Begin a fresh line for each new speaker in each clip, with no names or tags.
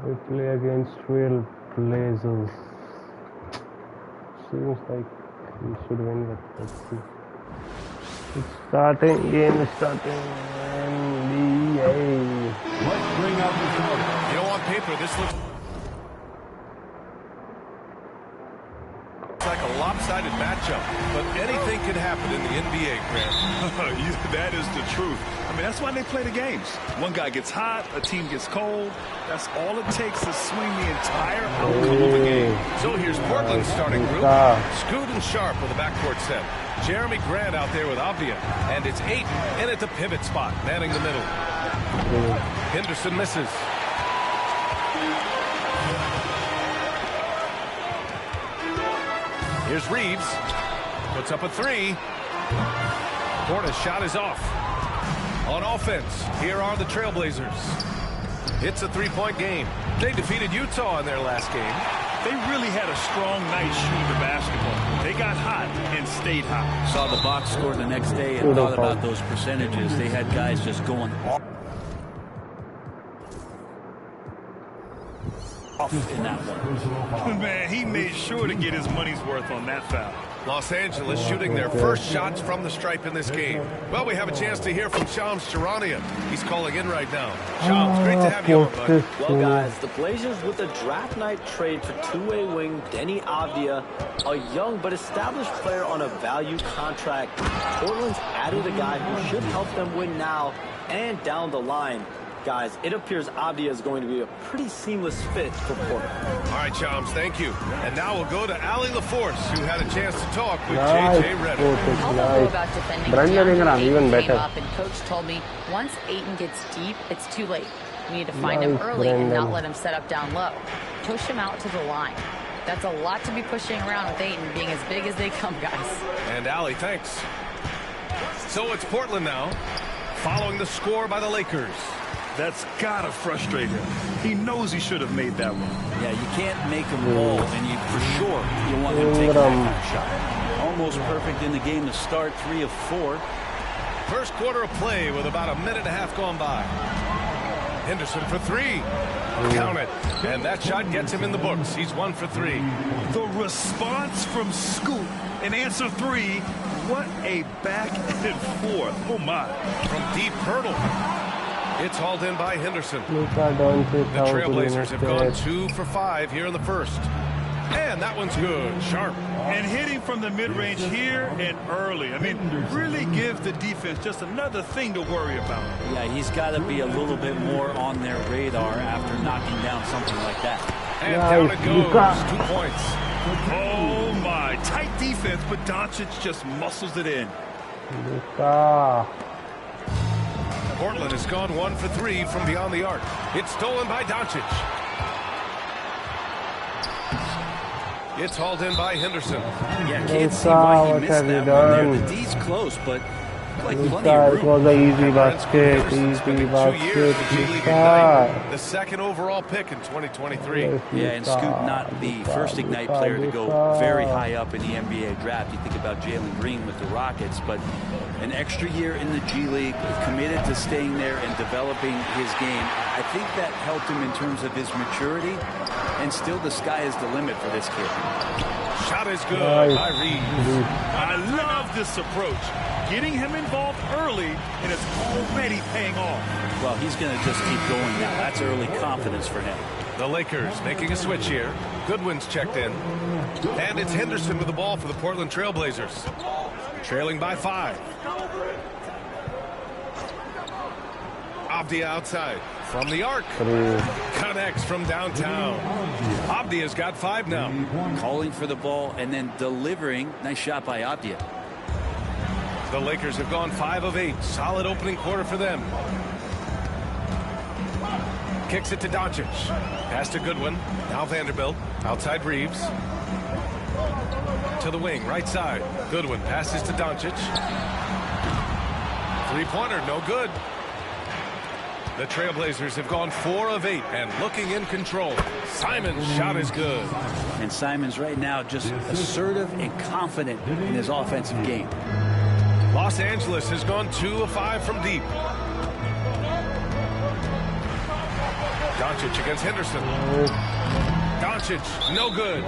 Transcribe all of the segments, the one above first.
We play against Trail Blazers. Seems like we should win, but let's see. It's starting, game is starting. NBA.
Let's bring out the smoke.
You know, on paper, this looks like a lopsided matchup, but anything can happen in the NBA, Grant.
That is the truth. I mean, that's why they play the games. One guy gets hot, a team gets cold. That's all it takes to swing the entire outcome of a game.
So here's Portland's starting group. Scoot and Sharp with a backcourt set. Jeremy Grant out there with Avdia. And it's Ayton in at the pivot spot, manning the middle. Henderson misses. Here's Reeves. Puts up a three. Portis' shot is off. On offense, here are the Trailblazers. It's a three-point game. They defeated Utah in their last game.
They really had a strong night shooting the basketball. They got hot and stayed hot.
Saw the box score the next day and thought about those percentages. They had guys just going off in that one.
Man, he made sure to get his money's worth on that foul.
Los Angeles shooting their first shots from the stripe in this game. Well, we have a chance to hear from Shams Charania. He's calling in right now. Shams, great to have you on, bud.
Well, guys, the Blazers with a draft night trade for two-way wing Denny Avdia, a young but established player on a value contract. Portland's added a guy who should help them win now and down the line. Guys, it appears Avdia is going to be a pretty seamless fit for Portland.
All right, Shams, thank you. And now we'll go to Allie LaForce, who had a chance to talk with J.J. Redick.
I'll know about defending
Brandon Ingram, even better.
Up, and Coach told me once Ayton gets deep, it's too late. We need to find him early and not let him set up down low. Push him out to the line. That's a lot to be pushing around with Ayton being as big as they come, guys.
And Allie, thanks. So it's Portland now, following the score by the Lakers.
That's gotta frustrate him. He knows he should have made that one.
Yeah, you can't make him roll, and you for sure you want him to take that kind of shot. Almost perfect in the game to start, 3 of 4.
First quarter of play with about a minute and a half gone by. Henderson for three. Count it. And that shot gets him in the books. He's 1 for 3.
The response from Scoot in answer 3. What a back and forth. Oh, my.
From deep hurdle. It's hauled in by Henderson. The
The
Trailblazers have gone 2 for 5 here in the first. And that one's good. Sharp.
And hitting from the mid-range here and early. I mean, really give the defense just another thing to worry about.
Yeah, he's got to be a little bit more on their radar after knocking down something like that.
And down it goes. 2 points.
Oh, my. Tight defense, but Doncic just muscles it in.
Portland has gone 1 for 3 from beyond the arc. It's stolen by Doncic. It's hauled in by Henderson.
Yeah, can't see why he missed that one there. The D's close, but like plenty of room.
It was an easy basket,
The second overall pick in 2023.
Yeah, and Scoot not the first Ignite player to go very high up in the NBA draft. You think about Jalen Green with the Rockets, but an extra year in the G League, committed to staying there and developing his game. I think that helped him in terms of his maturity, and still the sky is the limit for this kid.
Shot is good by Reeves.
I love this approach. Getting him involved early, and it's already paying off.
Well, he's going to just keep going now. That's early confidence for him.
The Lakers making a switch here. Goodwin's checked in. And it's Henderson with the ball for the Portland Trailblazers. Trailing by 5. Avdia outside. From the arc. Connects from downtown. Avdia's got 5 now.
Calling for the ball and then delivering. Nice shot by Avdia.
The Lakers have gone 5 of 8. Solid opening quarter for them. Kicks it to Doncic. Pass to Goodwin. Now Vanderbilt. Outside Reeves. To the wing, right side. Goodwin passes to Doncic. Three-pointer, no good. The Trailblazers have gone 4 of 8 and looking in control. Simon's shot is good.
And Simons right now just assertive and confident in his offensive game.
Los Angeles has gone 2 of 5 from deep. Doncic against Henderson. Doncic, no good.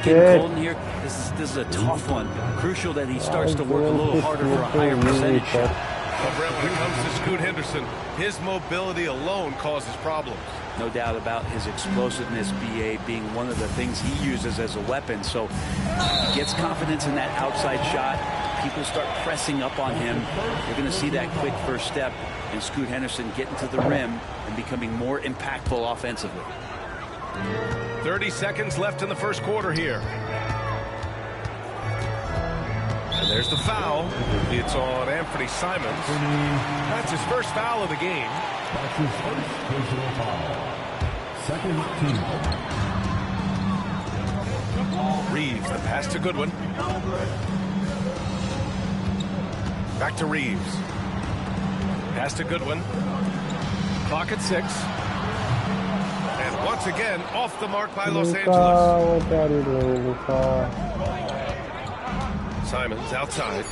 Golden here, this is a tough one. Crucial that he starts to work a little harder for a higher percentage shot.
But Brent, when it comes to Scoot Henderson, his mobility alone causes problems.
No doubt about his explosiveness, BA, being one of the things he uses as a weapon. So he gets confidence in that outside shot. People start pressing up on him. You're going to see that quick first step and Scoot Henderson getting to the rim and becoming more impactful offensively.
30 seconds left in the first quarter here. And there's the foul. It's on Anthony Simons. That's his first foul of the game.
That's his first personal foul. Second team.
Reeves, the pass to Goodwin. Back to Reeves. Pass to Goodwin. Clock at 6. And once again, off the mark by Los Angeles.
What are you doing, Luka?
Simons outside.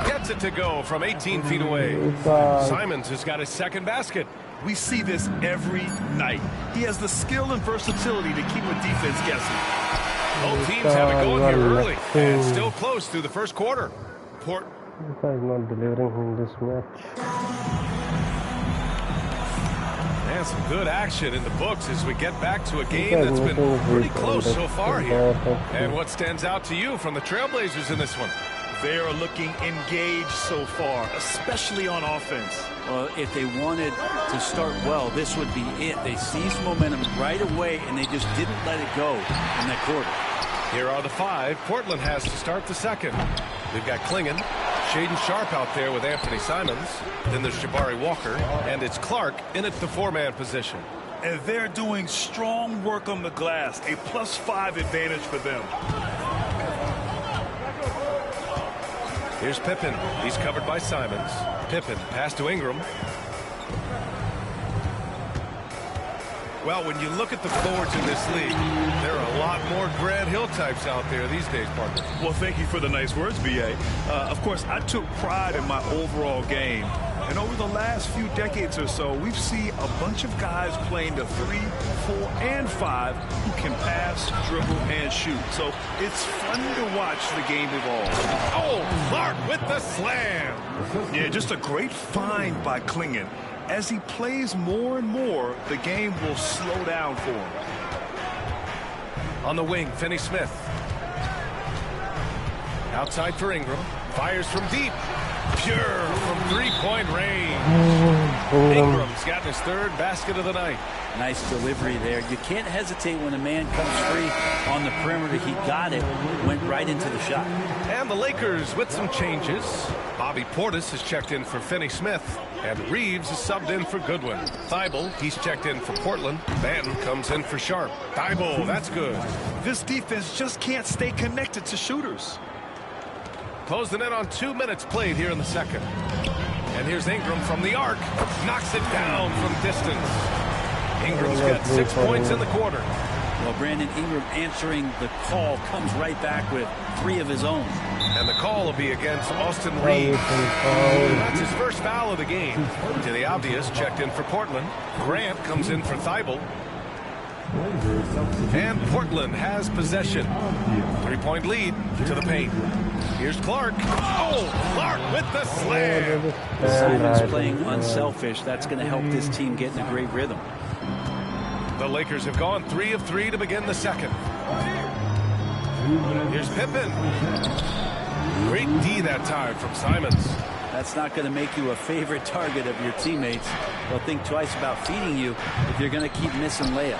Gets it to go from 18 feet away. Simons has got his second basket.
We see this every night. He has the skill and versatility to keep a defense guessing.
Both teams have it going here early and still close through the first quarter.
Luka is not delivering in this match.
And some good action in the books as we get back to a game that's been pretty close so far here. And what stands out to you from the Trailblazers in this one?
They are looking engaged so far, especially on offense.
Well, if they wanted to start well, this would be it. They seized momentum right away, and they just didn't let it go in that quarter.
Here are the 5. Portland has to start the second. They've got Klingon, Shaden Sharp out there with Anthony Simons. Then there's Jabari Walker, and it's Clark in at the 4-man position.
And they're doing strong work on the glass, a +5 advantage for them.
Here's Pippen. He's covered by Simons. Pippen, pass to Ingram. Well, when you look at the forwards in this league, there are a lot more Grant Hill types out there these days, partner.
Well, thank you for the nice words, B.A. Of course, I took pride in my overall game. And over the last few decades or so, we've seen a bunch of guys playing the 3, 4, and 5 who can pass, dribble, and shoot. So it's fun to watch the game evolve.
Oh, Clark with the slam.
Yeah, just a great find by Klingon. As he plays more and more, the game will slow down for him.
On the wing, Finney-Smith. Outside for Ingram. Fires from deep. Pure from three-point range. Ingram's gotten his 3rd basket of the night.
Nice delivery there. You can't hesitate when a man comes free on the perimeter. He got it, went right into the shot.
And the Lakers with some changes. Bobby Portis has checked in for Finney-Smith. And Reeves is subbed in for Goodwin. Thibault, he's checked in for Portland. Banton comes in for Sharp. Thibault, that's good.
This defense just can't stay connected to shooters.
Closing in on 2 minutes played here in the second. And here's Ingram from the arc. Knocks it down from distance. Ingram's got 6 points in the quarter.
Well, Brandon Ingram answering the call comes right back with 3 of his own.
And the call will be against Austin Reeves. That's his first foul of the game. To the obvious, checked in for Portland. Grant comes in for Thibault. And Portland has possession. 3-point lead to the paint. Here's Clark. Oh, Clark with the slam.
Simons playing unselfish. That's going to help this team get in a great rhythm.
The Lakers have gone 3 of 3 to begin the second. Here's Pippen. Great D that time from Simons.
That's not going to make you a favorite target of your teammates. They'll think twice about feeding you if you're going to keep missing layups.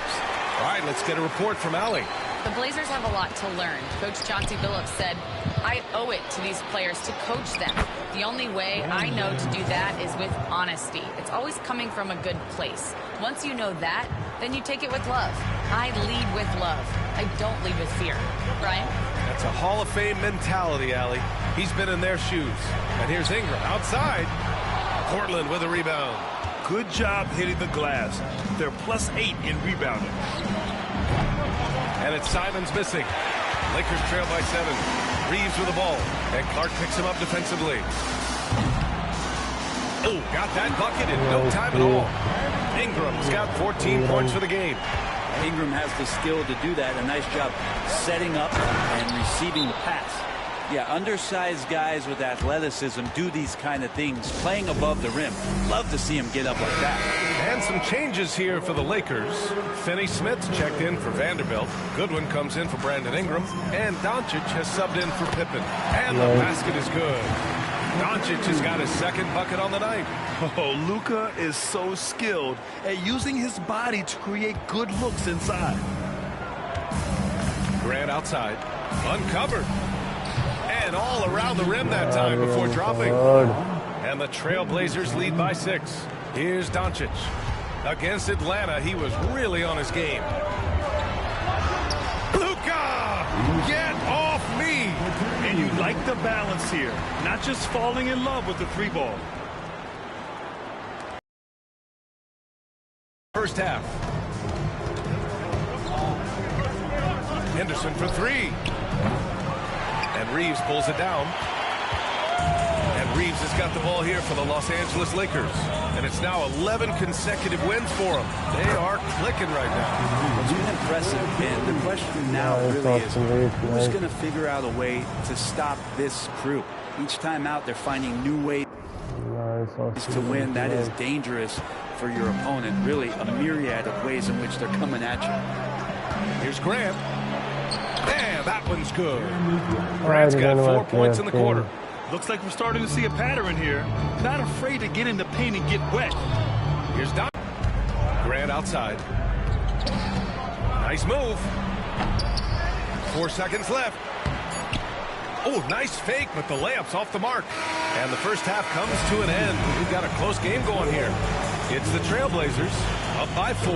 All right, let's get a report from Allie.
The Blazers have a lot to learn. Coach Chauncey Billups said, I owe it to these players to coach them. The only way I know to do that is with honesty. It's always coming from a good place. Once you know that, then you take it with love. I lead with love. I don't lead with fear. Brian?
That's a Hall of Fame mentality, Allie. He's been in their shoes. And here's Ingram outside. Portland with a rebound.
good job hitting the glass. They're +8 in rebounding.
And it's Simons missing. Lakers trail by 7. Reeves with the ball. And Clark picks him up defensively. Oh, got that bucket in no time at all. Ingram's got 14 points for the game.
Ingram has the skill to do that. A nice job setting up and receiving the pass. Yeah, undersized guys with athleticism do these kind of things, playing above the rim. Love to see him get up like that.
And some changes here for the Lakers. Finney-Smith checked in for Vanderbilt. Goodwin comes in for Brandon Ingram. And Doncic has subbed in for Pippen. And the basket is good. Doncic has got his second bucket on the night.
Oh, Luka is so skilled at using his body to create good looks inside.
Grant outside. Uncovered. And all around the rim that time before dropping. And the Trailblazers lead by 6. Here's Doncic. Against Atlanta, he was really on his game. Luka! Get off me!
And you like the balance here. Not just falling in love with the 3 ball.
First half. Henderson for 3. And Reeves pulls it down. And Reeves has got the ball here for the Los Angeles Lakers. And it's now 11 consecutive wins for them. They are clicking right now.
It's been impressive, and the question now really is who's going to figure out a way to stop this crew. Each time out, they're finding new ways to win. That is dangerous for your opponent. Really a myriad of ways in which they're coming at you.
Here's Grant. And that one's good. Grant's got 4 points in the quarter.
Looks like we're starting to see a pattern here. Not afraid to get in the paint and get wet.
Here's Don. Grant outside. Nice move. 4 seconds left. Oh, nice fake, but the layup's off the mark. And the first half comes to an end. We've got a close game going here. It's the Trailblazers up by 4.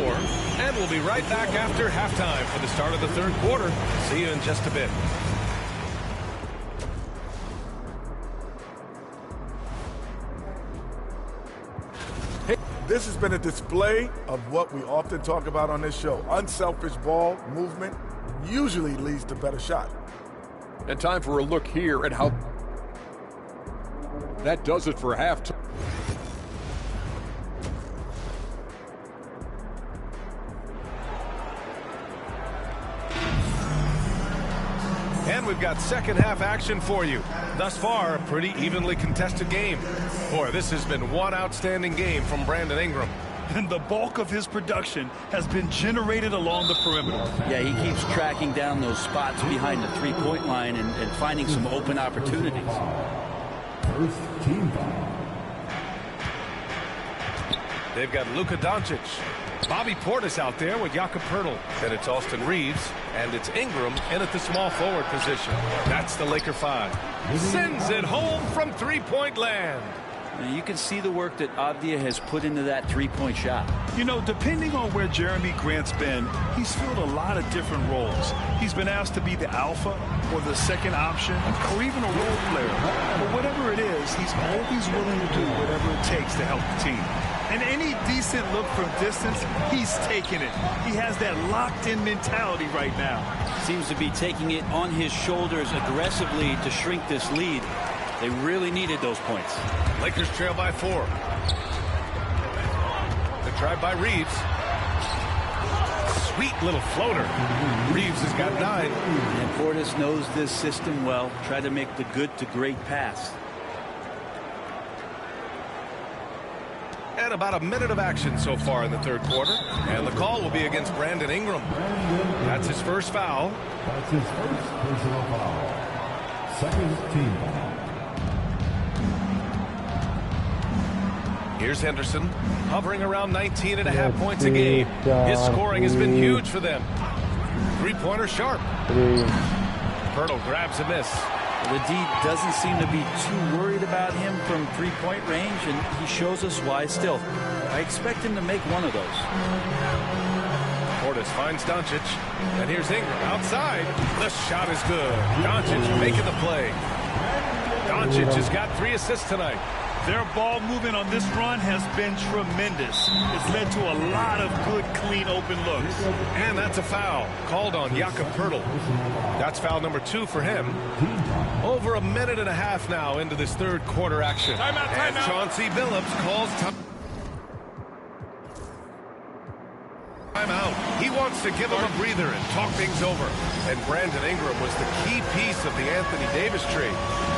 And we'll be right back after halftime for the start of the third quarter. See you in just a bit.
This has been a display of what we often talk about on this show. Unselfish ball movement usually leads to better shot.
And time for a look here at how that does it for halftime.
And we've got second half action for you. Thus far, a pretty evenly contested game. Boy, this has been one outstanding game from Brandon Ingram.
And the bulk of his production has been generated along the perimeter.
Yeah, he keeps tracking down those spots behind the 3-point line and finding some open opportunities.
First team foul.
They've got Luka Doncic. Bobby Portis out there with Jakob Poeltl. Then it's Austin Reeves, and it's Ingram in at the small forward position. That's the Laker 5. Sends it home from 3-point land.
And you can see the work that Avdia has put into that 3-point shot.
You know, depending on where Jeremy Grant's been, he's filled a lot of different roles. He's been asked to be the alpha or the second option or even a role player. But whatever it is, he's always willing to do whatever it takes to help the team. And any decent look from distance, he's taking it. He has that locked-in mentality right now.
Seems to be taking it on his shoulders aggressively to shrink this lead. They really needed those points.
Lakers trail by 4. The drive by Reeves. Sweet little floater. Reeves has got 9.
And Portis knows this system well. Try to make the good to great pass.
And about a minute of action so far in the third quarter. And the call will be against Brandon Ingram. That's his first foul.
That's his first personal foul. Second team foul.
Here's Henderson, hovering around 19.5 points a game. His scoring has been huge for them. 3-pointer sharp. Poeltl grabs a miss.
The D doesn't seem to be too worried about him from 3-point range, and he shows us why still. I expect him to make one of those.
Portis finds Doncic, and here's Ingram outside. The shot is good. Doncic making the play. Doncic has got 3 assists tonight.
Their ball movement on this run has been tremendous. It's led to a lot of good, clean, open looks.
And that's a foul called on Jakob Poeltl. That's foul number 2 for him. Over a minute and a half now into this third quarter action.
Timeout.
And Chauncey Billups calls timeout. He wants to give him a breather and talk things over. And Brandon Ingram was the key piece of the Anthony Davis trade.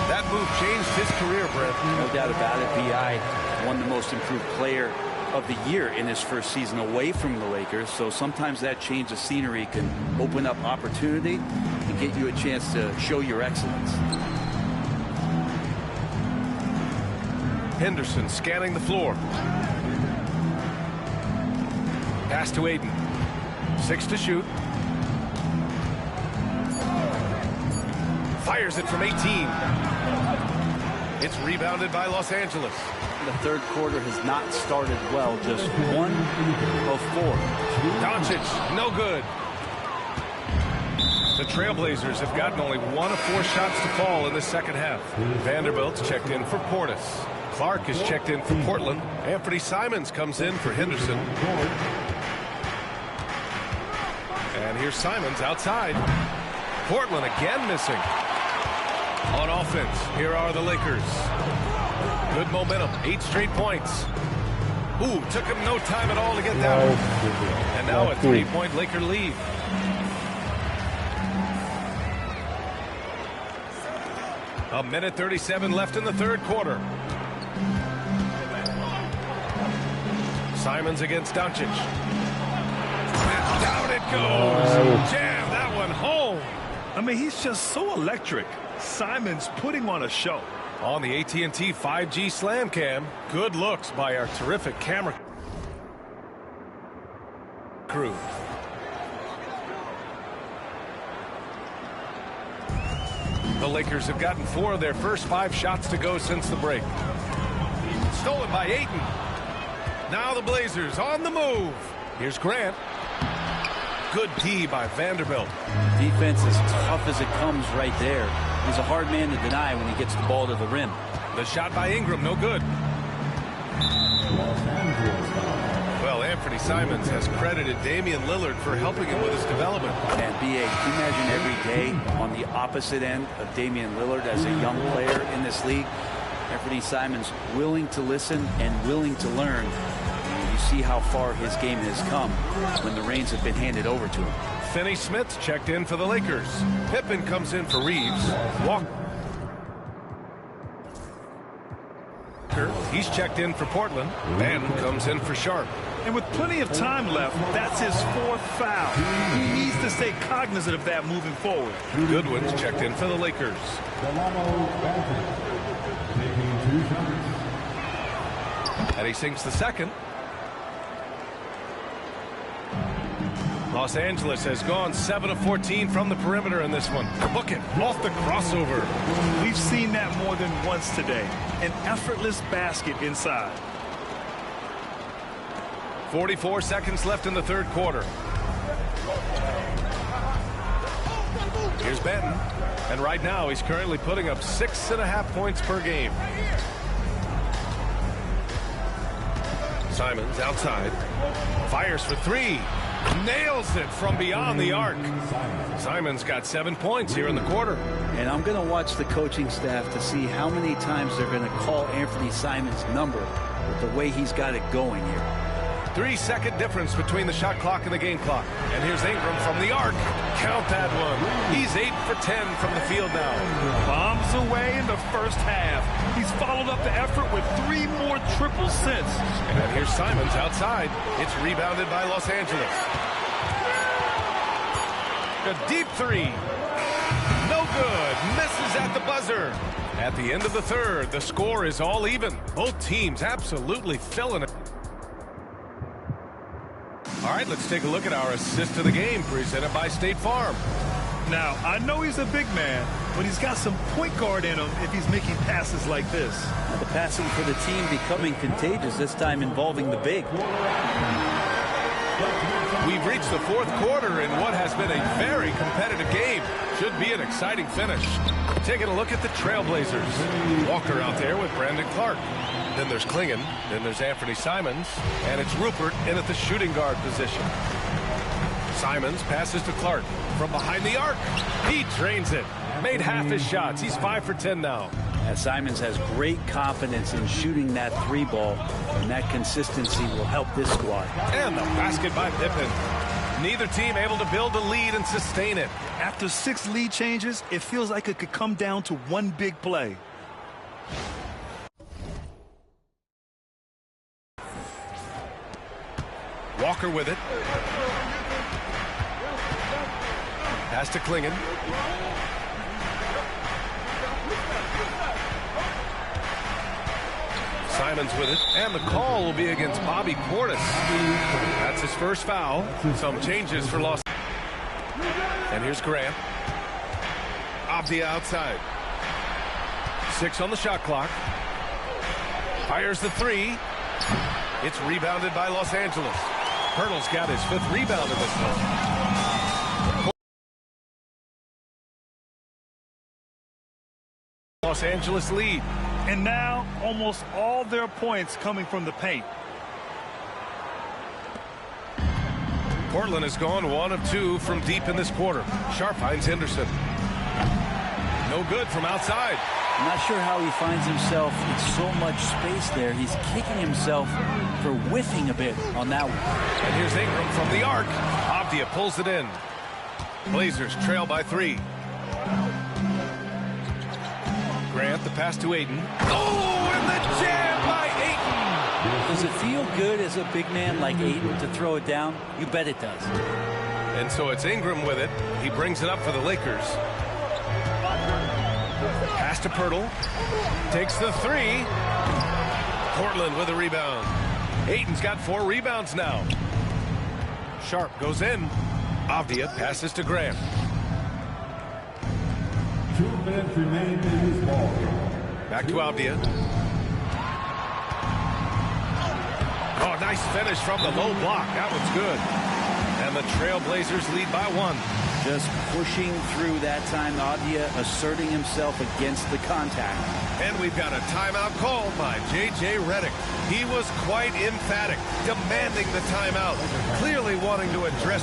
That move changed his career, Brent.
No doubt about it. B.I. won the most improved player of the year in his first season away from the Lakers. So sometimes that change of scenery can open up opportunity and get you a chance to show your excellence.
Henderson scanning the floor. Pass to Ayton. 6 to shoot. Fires it from 18. It's rebounded by Los Angeles.
The third quarter has not started well. Just 1 of 4.
Doncic, no good. The Trailblazers have gotten only 1 of 4 shots to fall in the second half. Vanderbilt's checked in for Portis. Clark is checked in for Portland. Anthony Simons comes in for Henderson. And here's Simons outside. Portland again missing. On offense, here are the Lakers. Good momentum, 8 straight points. Ooh, took him no time at all to get that one. And now a 3-point Laker lead. A minute 37 left in the third quarter. Simons against Doncic. And down it goes. Jam that one home.
I mean, he's just so electric. Simons putting on a show.
On the AT&T 5G Slam Cam, good looks by our terrific camera crew. The Lakers have gotten 4 of their first 5 shots to go since the break. Stolen by Ayton. Now the Blazers on the move. Here's Grant. Good D by Vanderbilt.
Defense as tough as it comes right there. He's a hard man to deny when he gets the ball to the rim.
The shot by Ingram, no good. Well, Anthony Simons has credited Damian Lillard for helping him with his development.
And B.A., can you imagine every day on the opposite end of Damian Lillard as a young player in this league? Anthony Simons willing to listen and willing to learn. And you see how far his game has come when the reins have been handed over to him.
Finney Smith's checked in for the Lakers. Pippen comes in for Reeves. Walker. He's checked in for Portland. Ben comes in for Sharp.
And with plenty of time left, that's his 4th foul. He needs to stay cognizant of that moving forward.
Goodwin's checked in for the Lakers. And he sinks the second. Los Angeles has gone 7 of 14 from the perimeter in this one. Book it off the crossover.
We've seen that more than once today. An effortless basket inside.
44 seconds left in the third quarter. Here's Benton. And right now he's currently putting up 6.5 points per game. Simons outside. Fires for 3. Nails it from beyond the arc. Simons got 7 points here in the quarter.
And I'm going to watch the coaching staff to see how many times they're going to call Anthony Simons' number with the way he's got it going here.
3-second difference between the shot clock and the game clock. And here's Ingram from the arc. Count that one. He's 8 for 10 from the field now.
Bombs away in the first half. He's followed up the effort with 3 more triples since.
And here's Simons outside. It's rebounded by Los Angeles. A deep 3. No good. Misses at the buzzer. At the end of the third, the score is all even. Both teams absolutely filling it. All right, let's take a look at our assist to the game presented by State Farm.
Now, I know he's a big man, but he's got some point guard in him if he's making passes like this.
Now the passing for the team becoming contagious, this time involving the big.
We've reached the fourth quarter in what has been a very competitive game. Should be an exciting finish. Taking a look at the Trailblazers. Walker out there with Brandon Clark. Then there's Klingon. Then there's Anthony Simons. And it's Rupert in at the shooting guard position. Simons passes to Clark from behind the arc. He drains it. Made half his shots. He's 5 for 10 now.
Simons has great confidence in shooting that three ball, and that consistency will help this squad.
And the basket by Pippen. Neither team able to build a lead and sustain it.
After 6 lead changes, it feels like it could come down to one big play.
Walker with it. Pass to Klingon. Simons with it, and the call will be against Bobby Portis. That's his first foul. Some changes for Los. And here's Grant. Avdia outside. 6 on the shot clock. Fires the 3. It's rebounded by Los Angeles. Hurdle's got his 5th rebound in this one. Los Angeles lead.
And now, almost all their points coming from the paint.
Portland has gone 1 of 2 from deep in this quarter. Sharp finds Henderson. No good from outside.
I'm not sure how he finds himself in so much space there. He's kicking himself for whiffing a bit on that one.
And here's Ingram from the arc. Avdia pulls it in. Blazers trail by 3. Grant, the pass to Ayton. Oh, and the jam by Ayton.
Does it feel good as a big man like Ayton to throw it down? You bet it does.
And so it's Ingram with it. He brings it up for the Lakers. Pass to Pirtle. Takes the 3. Portland with a rebound. Ayton's got 4 rebounds now. Sharp goes in. Avdia passes to Grant.
2 minutes remain in this ball game.
Back to Avdia. Oh, nice finish from the low block. That one's good. And the Trailblazers lead by 1.
Just pushing through that time. Avdia asserting himself against the contact.
And we've got a timeout called by J.J. Redick. He was quite emphatic, demanding the timeout, clearly wanting to address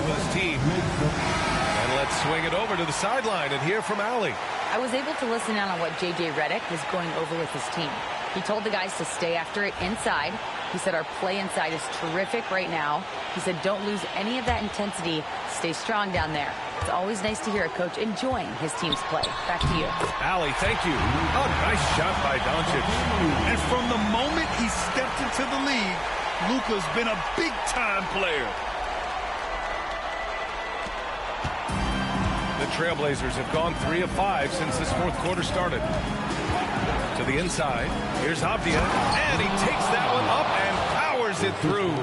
with his team. And let's swing it over to the sideline and hear from Allie.
I was able to listen in on what J.J. Redick was going over with his team. He told the guys to stay after it inside. He said our play inside is terrific right now. He said don't lose any of that intensity. Stay strong down there. It's always nice to hear a coach enjoying his team's play. Back to you.
Allie, thank you. Oh, nice shot by Doncic.
And from the moment he stepped into the league, Luka's been a big-time player.
The Trailblazers have gone 3 of 5 since this fourth quarter started. To the inside. Here's Avdia. And he takes that one up and powers it through.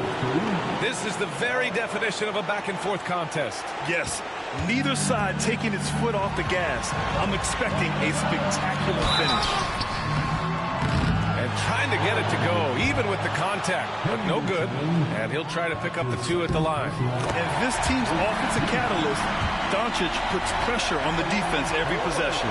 This is the very definition of a back-and-forth contest.
Yes, neither side taking its foot off the gas. I'm expecting a spectacular finish.
And trying to get it to go, even with the contact, but no good. And he'll try to pick up the 2 at the line.
And this team's offensive catalyst, Doncic, puts pressure on the defense every possession.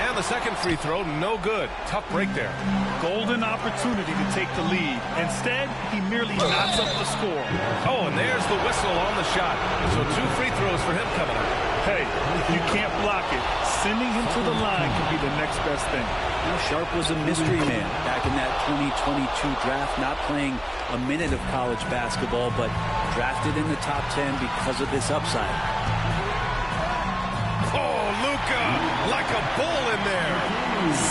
And the second free throw, no good. Tough break there.
Golden opportunity to take the lead. Instead, he merely knocks up the score.
Oh, and there's the whistle on the shot. So 2 free throws for him coming up.
Hey, if you can't block it, sending him to the line can be the next best thing.
Now, Sharp was a mystery man back in that 2022 draft, not playing a minute of college basketball, but drafted in the top 10 because of this upside.
Oh, Luka, like a bull in there.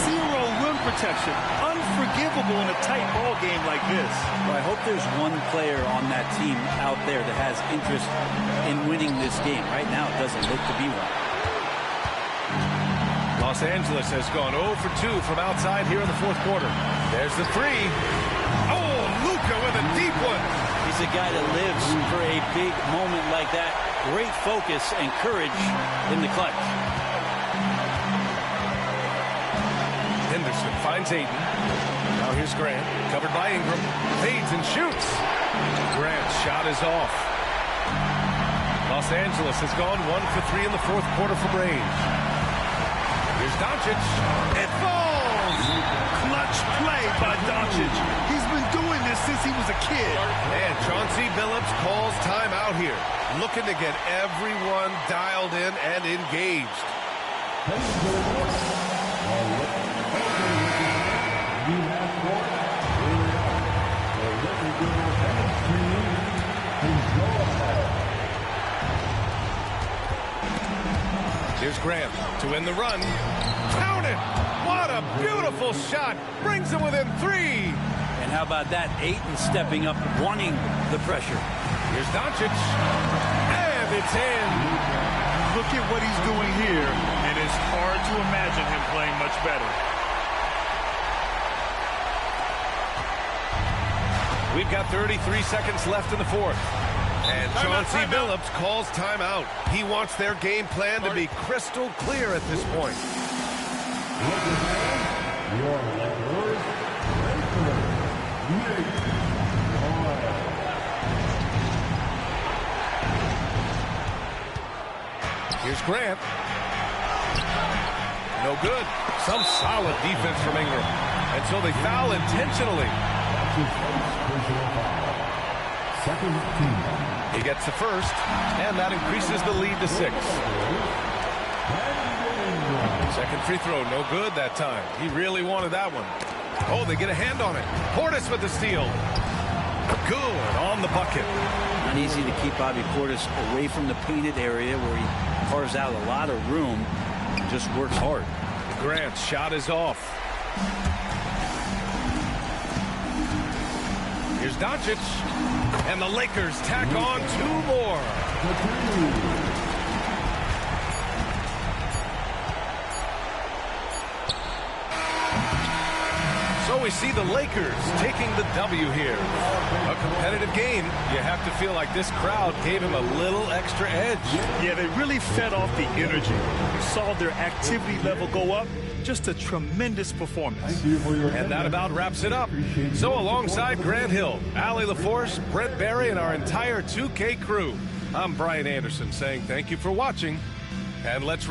Zero rim protection. Unforgivable in a tight ball game like this.
Well, I hope there's one player on that team out there that has interest in winning this game. Right now, it doesn't look to be one.
Los Angeles has gone 0 for 2 from outside here in the fourth quarter. There's the 3. Oh, Luka with a deep one.
He's a guy that lives for a big moment like that. Great focus and courage in the clutch.
Henderson finds Ayton. Now here's Grant, covered by Ingram. Fades and shoots. Grant's shot is off. Los Angeles has gone 1 for 3 in the fourth quarter for Braves. Here's Doncic. It falls!
Clutch play by Doncic. He's been doing this since he was a kid.
And Chauncey Billups calls timeout here. Looking to get everyone dialed in and engaged. Here's Grant to win the run. Count it! What a beautiful shot! Brings him within 3.
And how about that? Ayton stepping up, wanting the pressure.
Here's Doncic. And it's in.
Look at what he's doing here, and it's hard to imagine him playing much better.
We've got 33 seconds left in the fourth. And Chauncey Billups calls timeout. He wants their game plan to be crystal clear at this point. Here's Grant. No good. Some solid defense from Ingram. And so they foul intentionally.
Second team.
He gets the first, and that increases the lead to 6. Second free throw, no good that time. He really wanted that one. Oh, they get a hand on it. Portis with the steal. Good on the bucket.
Not easy to keep Bobby Portis away from the painted area where he carves out a lot of room. Just works hard.
Grant's shot is off. Here's Doncic. And the Lakers tack on 2 more. So we see the Lakers taking the W here. A competitive game. You have to feel like this crowd gave him a little extra edge.
Yeah, they really fed off the energy. You saw their activity level go up. Just a tremendous performance.
And that about wraps it up. So alongside Grant Hill, Allie LaForce, Brent Barry, and our entire 2K crew, I'm Brian Anderson saying thank you for watching, and let's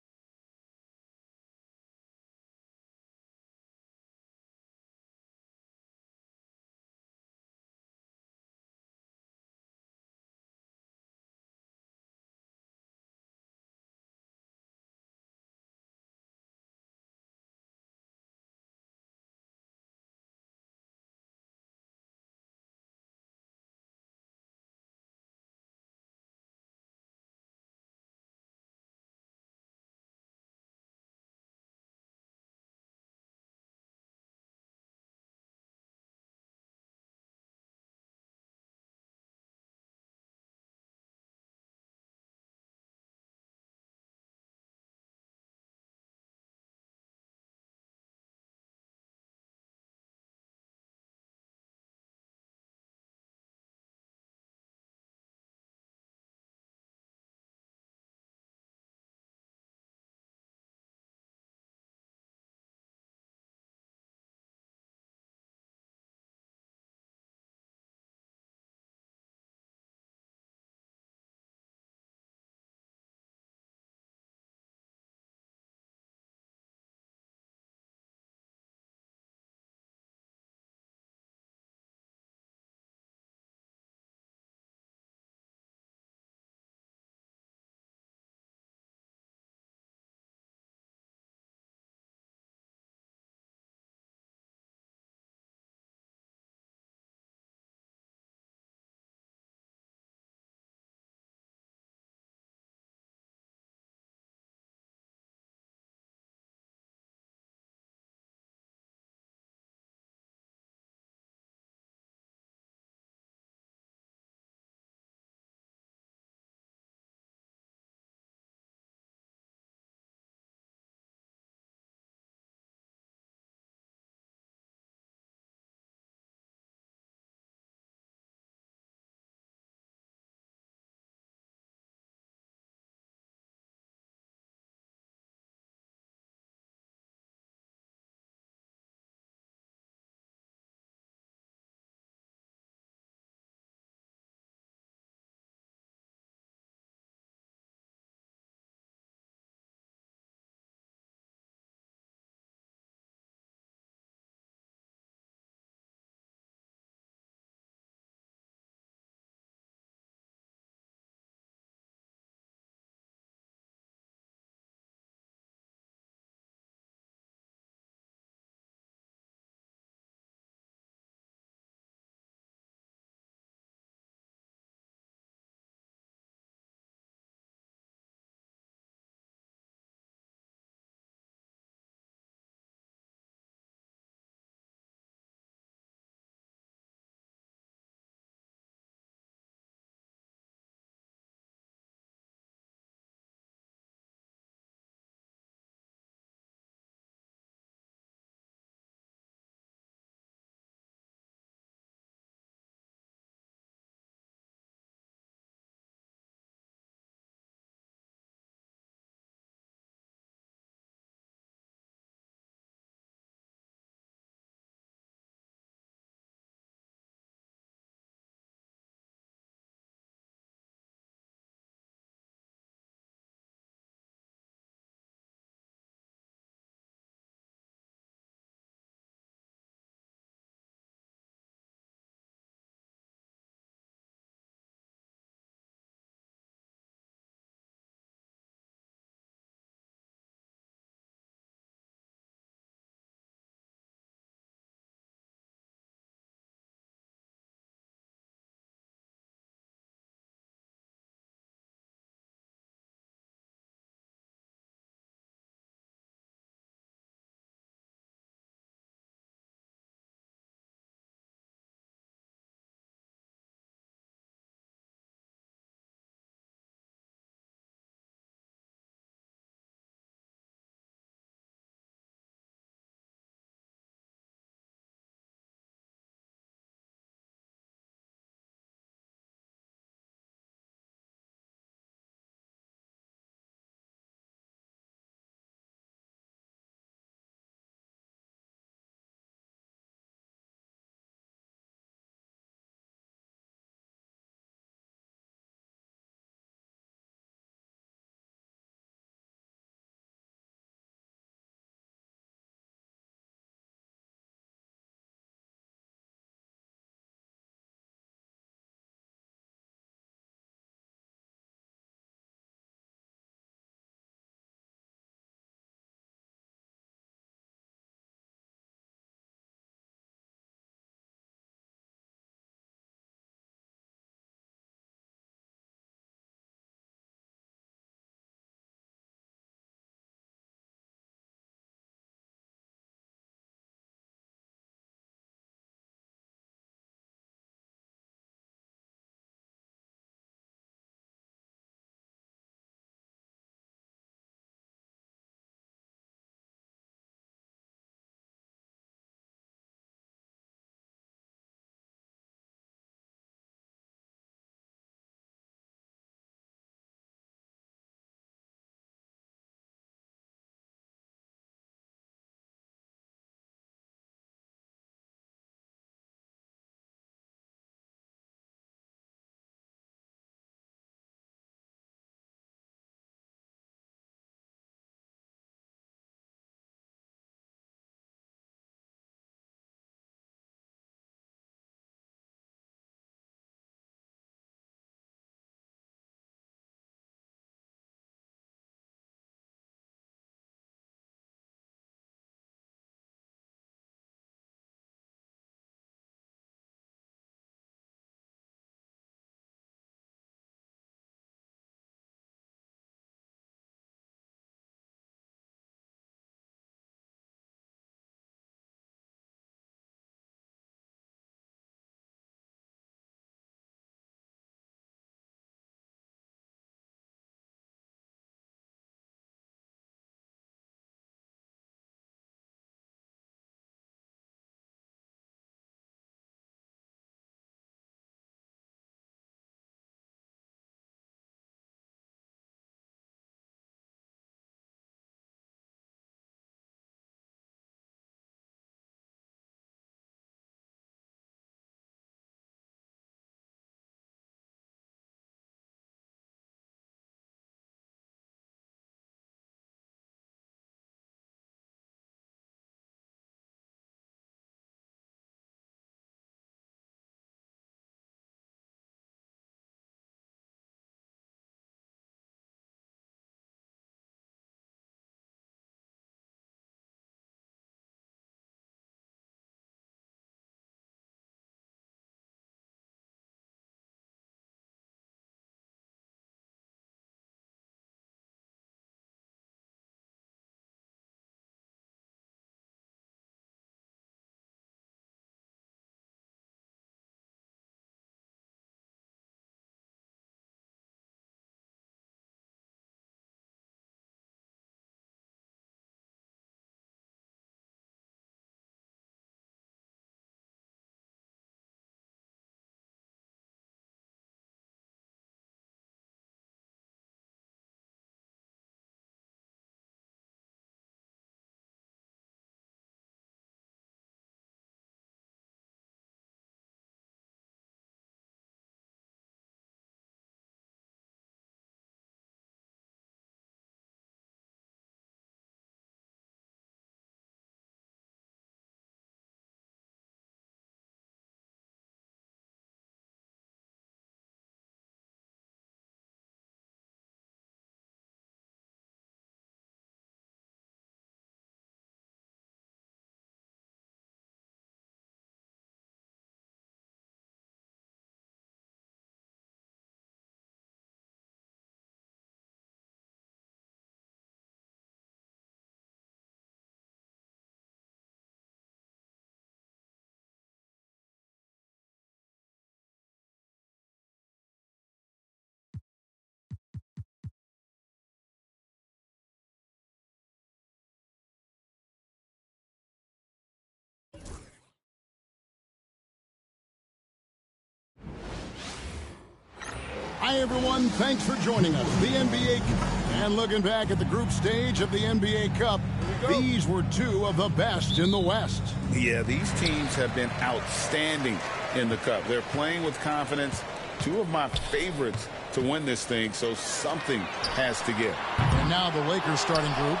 Hi, everyone. Thanks for joining us. The NBA Cup. And looking back at the group stage of the NBA Cup, these were two of the best in the West.
Yeah, these teams have been outstanding in the Cup. They're playing with confidence. Two of my favorites to win this thing, so something has to give.
And now the Lakers starting group.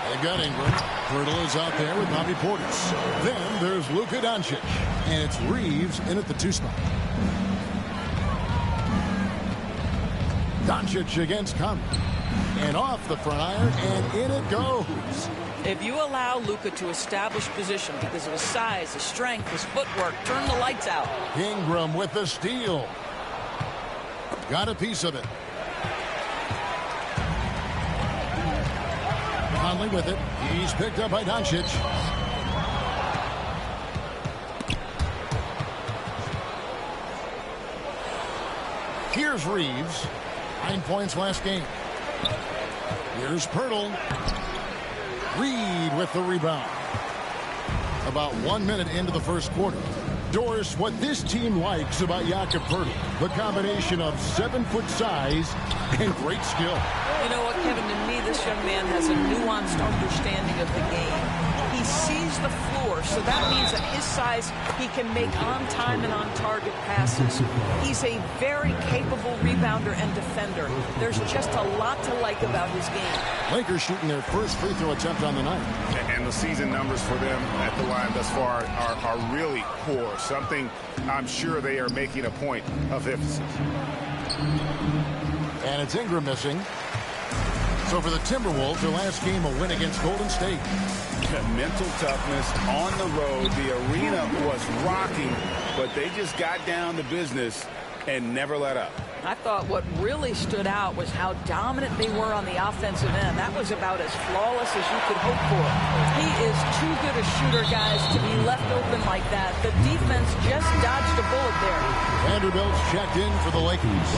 They've got Ingram. Pirtle is out there with Bobby Portis. Then there's Luka Doncic. And it's Reeves in at the 2 spot. Doncic against Conley. And off the front iron, and in it goes.
If you allow Luka to establish position because of his size, his strength, his footwork, turn the lights out.
Ingram with the steal. Got a piece of it. Conley with it. He's picked up by Doncic. Here's Reeves. 9 points last game. Here's Pirtle. Reed with the rebound. About 1 minute into the first quarter. Doris, what this team likes about Jakob Pirtle, the combination of 7-foot size and great skill.
You know what, Kevin, to me, this young man has a nuanced understanding of the game. He sees the floor, so that means at his size, he can make on-time and on-target passes. He's a very capable rebounder and defender. There's just a lot to like about his game.
Lakers shooting their first free throw attempt on the night.
And the season numbers for them at the line thus far are really poor. Something I'm sure they are making a point of emphasis.
And it's Ingram missing. So for the Timberwolves, their last game, a win against Golden State.
Mental toughness on the road. The arena was rocking, but they just got down to business and never let up.
I thought what really stood out was how dominant they were on the offensive end. That was about as flawless as you could hope for. He is too good a shooter, guys, to be left open like that. The defense just dodged a bullet there.
Vanderbilt's checked in for the Lakers.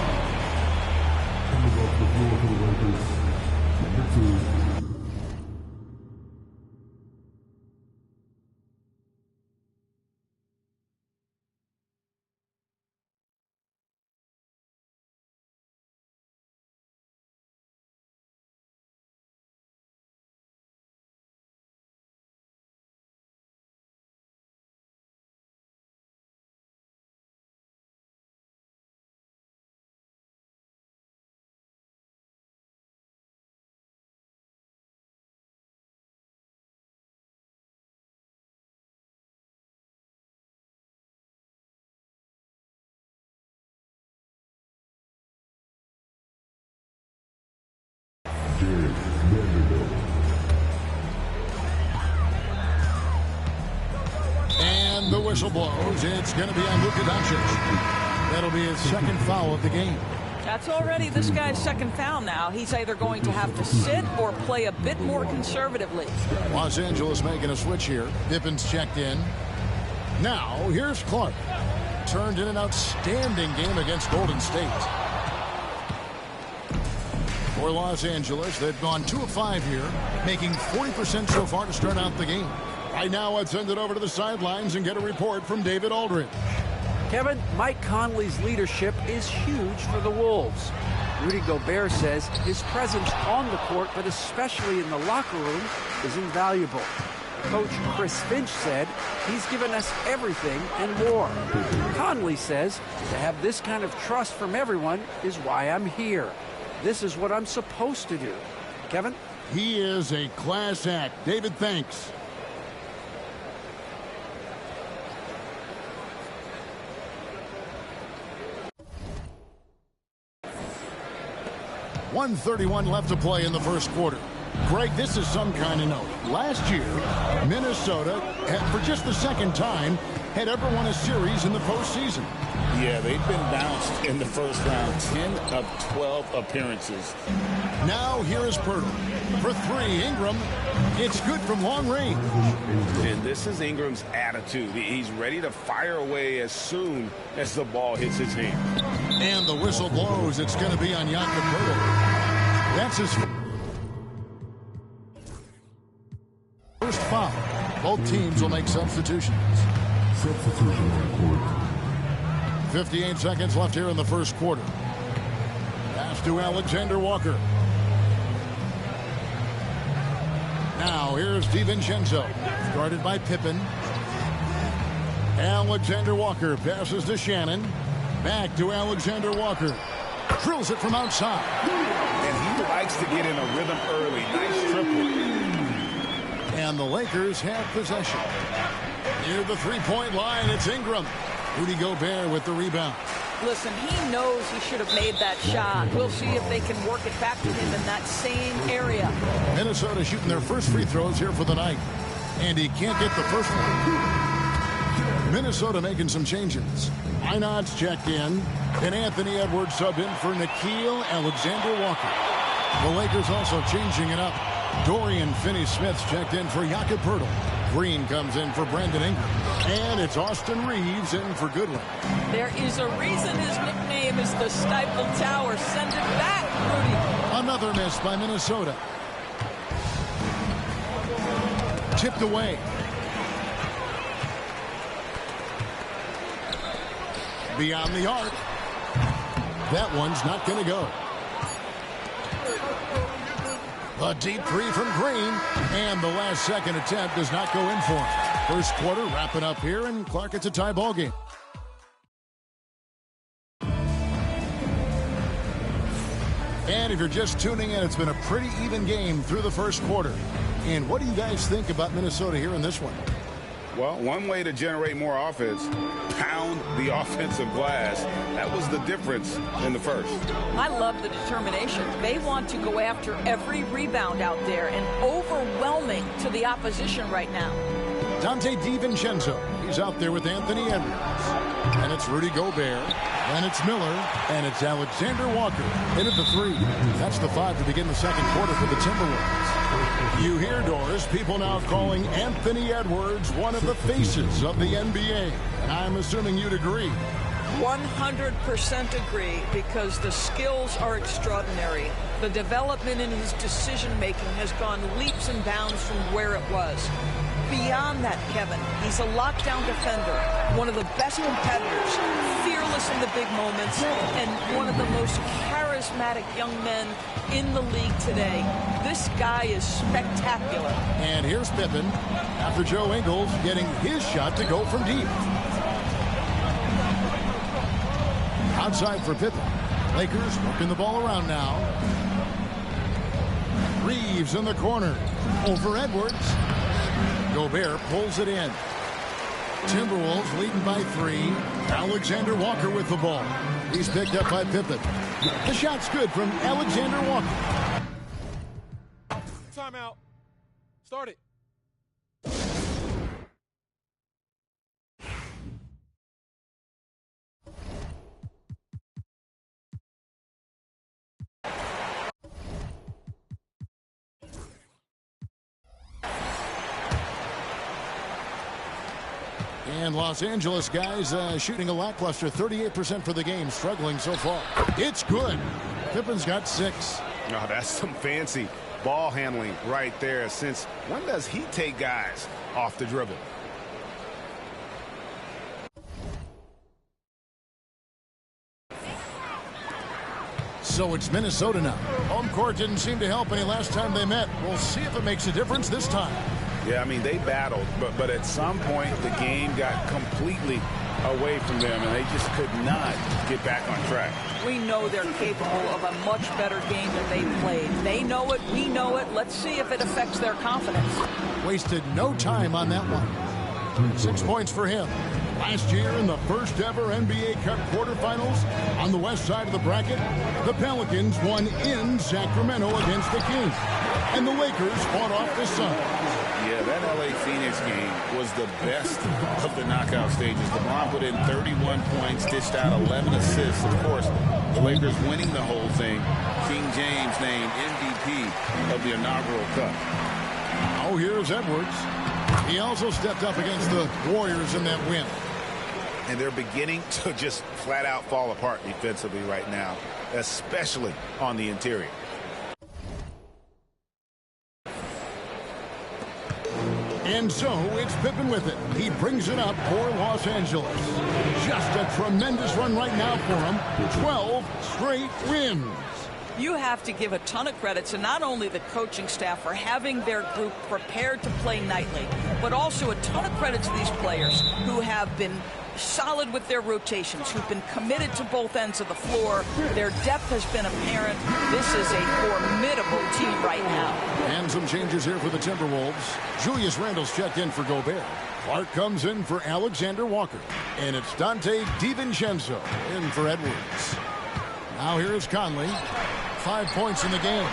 And the whistle blows. It's going to be on Luka Doncic. That'll be his second foul of the game.
That's already this guy's second foul now. He's either going to have to sit or play a bit more conservatively.
Los Angeles making a switch here. Pippin's checked in. Now, here's Clark. Turned in an outstanding game against Golden State. For Los Angeles, they've gone 2 of 5 here, making 40% so far to start out the game. Right now, let's send it over to the sidelines and get a report from David Aldridge.
Kevin, Mike Conley's leadership is huge for the Wolves. Rudy Gobert says his presence on the court, but especially in the locker room, is invaluable. Coach Chris Finch said he's given us everything and more. Conley says to have this kind of trust from everyone is why I'm here. This is what I'm supposed to do. Kevin?
He is a class act. David, thanks. .131 left to play in the first quarter. Greg, this is some kind of note. Last year, Minnesota, for just the second time, had ever won a series in the postseason.
Yeah, they've been bounced in the first round. 10 of 12 appearances.
Now here is Pirtle. For 3, Ingram. It's good from long range.
And this is Ingram's attitude. He's ready to fire away as soon as the ball hits his hand.
And the whistle blows. It's going to be on Jakob Pirtle. That's his first foul. Both teams will make substitutions. Substitution on court. 58 seconds left here in the first quarter. to Alexander Walker. Now here's DiVincenzo, guarded by Pippen. Alexander Walker passes to Shannon. Back to Alexander Walker. Drills it from outside.
And he likes to get in a rhythm early. Nice triple.
And the Lakers have possession. Near the three-point line, it's Ingram. Rudy Gobert with the rebound.
Listen, he knows he should have made that shot. We'll see if they can work it back to him in that same area.
Minnesota shooting their first free throws here for the night. And he can't get the first one. Minnesota making some changes. Einod's checked in. And Anthony Edwards subbed in for Nickeil Alexander-Walker. The Lakers also changing it up. Dorian Finney-Smith's checked in for Jakob Poeltl. Green comes in for Brandon Ingram. And it's Austin Reeves in for Goodwin.
There is a reason his nickname is the Stifle Tower. Send it back, Rudy.
Another miss by Minnesota. Tipped away. Beyond the arc. That one's not going to go. A deep three from Green, and the last second attempt does not go in for him. First quarter wrapping up here, and Clark, it's a tie ball game. And if you're just tuning in, it's been a pretty even game through the first quarter. And what do you guys think about Minnesota here in this one?
Well, one way to generate more offense, pound the offensive glass. That was the difference in the first.
I love the determination. They want to go after every rebound out there and overwhelming to the opposition right now.
Donte DiVincenzo. He's out there with Anthony Edwards. And it's Rudy Gobert. And it's Miller. And it's Alexander Walker. In at the three. That's the 5 to begin the second quarter for the Timberwolves. You hear, Doris, people now calling Anthony Edwards one of the faces of the NBA. And I'm assuming you'd agree.
100% agree, because the skills are extraordinary. The development in his decision-making has gone leaps and bounds from where it was. Beyond that, Kevin, he's a lockdown defender, one of the best competitors, fearless in the big moments, and one of the most charismatic young men in the league today. This guy is spectacular.
And here's Pippen after Joe Ingles getting his shot to go from deep. Outside for Pippen. Lakers working the ball around now. Reeves in the corner. Over Edwards. Gobert pulls it in. Timberwolves leading by 3. Alexander Walker with the ball. He's picked up by Pippen. The shot's good from Alexander Walker.
Timeout. Start it.
And Los Angeles guys shooting a lackluster 38% for the game, struggling so far. It's good. Pippen's got 6.
Oh, that's some fancy ball handling right there. Since when does he take guys off the dribble?
So it's Minnesota now. Home court didn't seem to help any last time they met. We'll see if it makes a difference this time.
Yeah, I mean, they battled, but at some point the game got completely away from them, and they just could not get back on track.
We know they're capable of a much better game than they played. They know it, we know it. Let's see if it affects their confidence.
Wasted no time on that one. 6 points for him. Last year in the first ever NBA Cup quarterfinals on the west side of the bracket, the Pelicans won in Sacramento against the Kings. And the Lakers fought off the Suns.
Yeah, that LA Phoenix game was the best of the knockout stages. LeBron put in 31 points, dished out 11 assists. Of course, the Lakers winning the whole thing. King James named MVP of the inaugural Cup.
Oh, here's Edwards. He also stepped up against the Warriors in that win.
And they're beginning to just flat out fall apart defensively right now, especially on the interior.
And so it's Pippen with it. He brings it up for Los Angeles. Just a tremendous run right now for him. 12 straight wins.
You have to give a ton of credit to not only the coaching staff for having their group prepared to play nightly, but also a ton of credit to these players who have been solid with their rotations, who've been committed to both ends of the floor. Their depth has been apparent. This is a formidable team right now.
And some changes here for the Timberwolves. Julius Randle's checked in for Gobert. Clark comes in for Alexander Walker. And it's Dante DiVincenzo in for Edwards. Now here is Conley. 5 points in the game.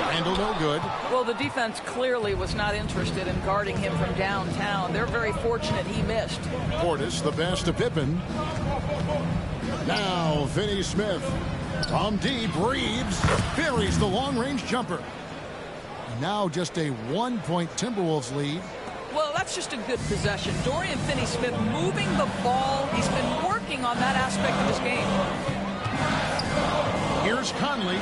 Randle no good.
Well, the defense clearly was not interested in guarding him from downtown. They're very fortunate he missed.
Portis, the pass to Pippen. Now Finney Smith. From deep, Reeves buries the long-range jumper. Now just a 1-point Timberwolves lead.
Well, that's just a good possession. Dorian Finney-Smith moving the ball. He's been working on that aspect of his game.
Here's Conley.